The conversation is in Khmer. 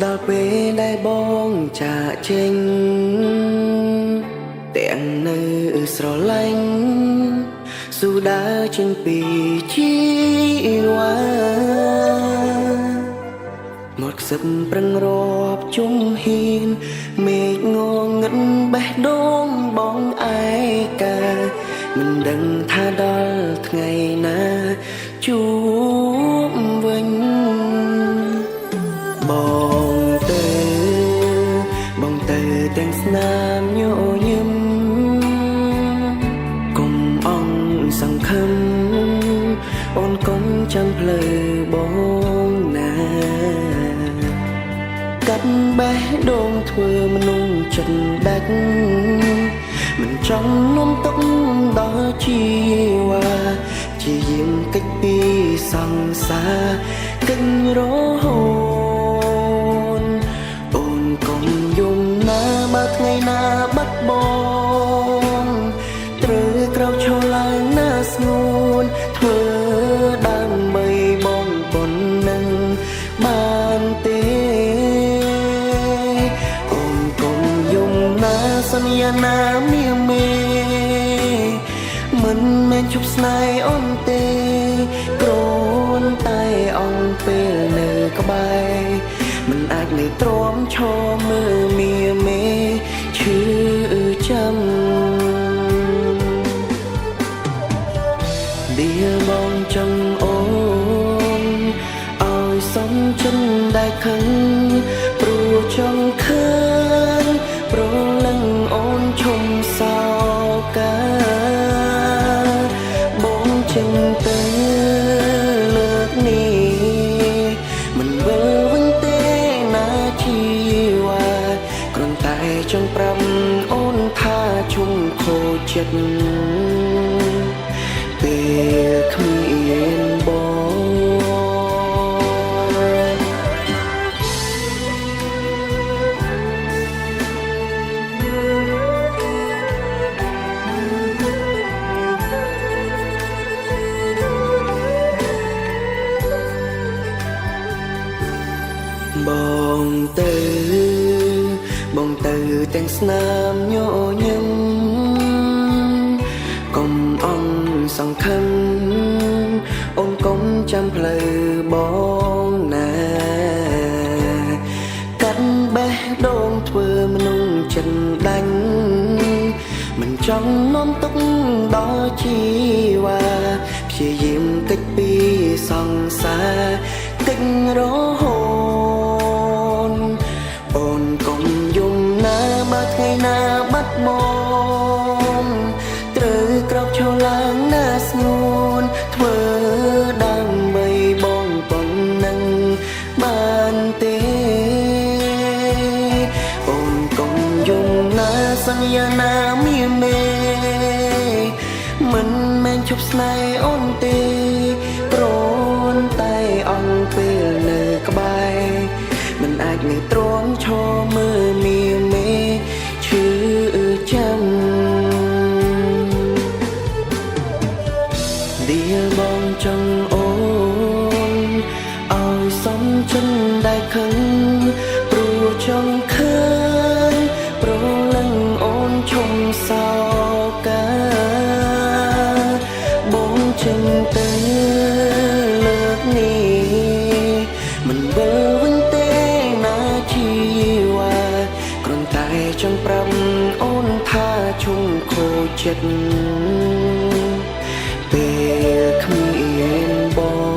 ដល់ពេលដែលបងចាកចេញទាំងនៅស្រឡាញ់ស៊ូដើរចេញពីជីវ៉ាមកខ្សឹបប្រឹងរាប់ជុំហ៊ានមេឃងងឹតបេះដូងបងឯកាមិនដឹងថាដល់ថ្ងៃណាជួបវិញបងទៅទាំងស្នាមញញឹមកុំអងសង្ឃឹមអូនកុំចាំផ្លូវបងណាកាត់បេះដូងធ្វើមនុស្សចិត្តដាច់មិនចង់នាំទុកដល់ជីវ៉ាជាយាមកិច្ចពីសង្សារកិច្ចរហូតអូនកុំយំណាបើថ្ងៃណាបាត់បងត្រូវក្រោកឈរឡើងណាស្ងួនធ្វើដើម្បីបងប៉ុណ្ណឹងបានទេអូនកុំយំណាសន្យាណាមាមេមិនមែនជប់ស្នេហ៍អូនទេគ្រាន់តែអងពេលនៅក្បែរមិនអាចនៅទ្រាំឈរមើលមាមេឈឺចាំដែលបងចង់អូនឲ្យសំចិនដែលខឹងព្រោះចង់ឃើញប្រលឹងអូនឈុំសោកាបងចឹងទៅលើកនេះមិនវិលវិញទេណាជីវ៉ាគ្រាន់តែចង់ប្រាប់អូនថាជុំខូចចិត្តពេលគ្មានបងបងទៅទាំងស្នាមញញឹមកុំអងសង្ឃឹមអូនកុំចាំផ្លូវបងណាកាត់បេះដូងធ្វើមនុស្សចិត្តដាច់មិនចង់នាំទុកដល់ជីវ៉ាព្យាយាមកិច្ចពីសង្សារកិច្ចរហូតអូនកុំយំណាបើថ្ងៃណាបាត់បងត្រូវក្រោកឈរឡើងណាស្ងួនធ្វើដើម្បីបងប៉ុណ្ណឹងបានទេអូនកុំយំណាសន្យាណាមាមេមិនមែនជប់ស្នេហ៍អូនទេគ្រាន់តែអងពេលនៅក្បែរមិនអាចនៅទ្រាំឈរមើលមាមេឈឺចាំដែលបងចង់អូនឲ្យសំចិនដែលខឹងព្រោះចង់ឃើញប្រលឹងអូនឈុំសោកាបងចឹងទៅលើកនេះមិនវិលវិញទេណាជីវ៉ាគ្រាន់តែចង់ប្រាប់អូនថាជុំខូចចិត្តពេលគ្មានបង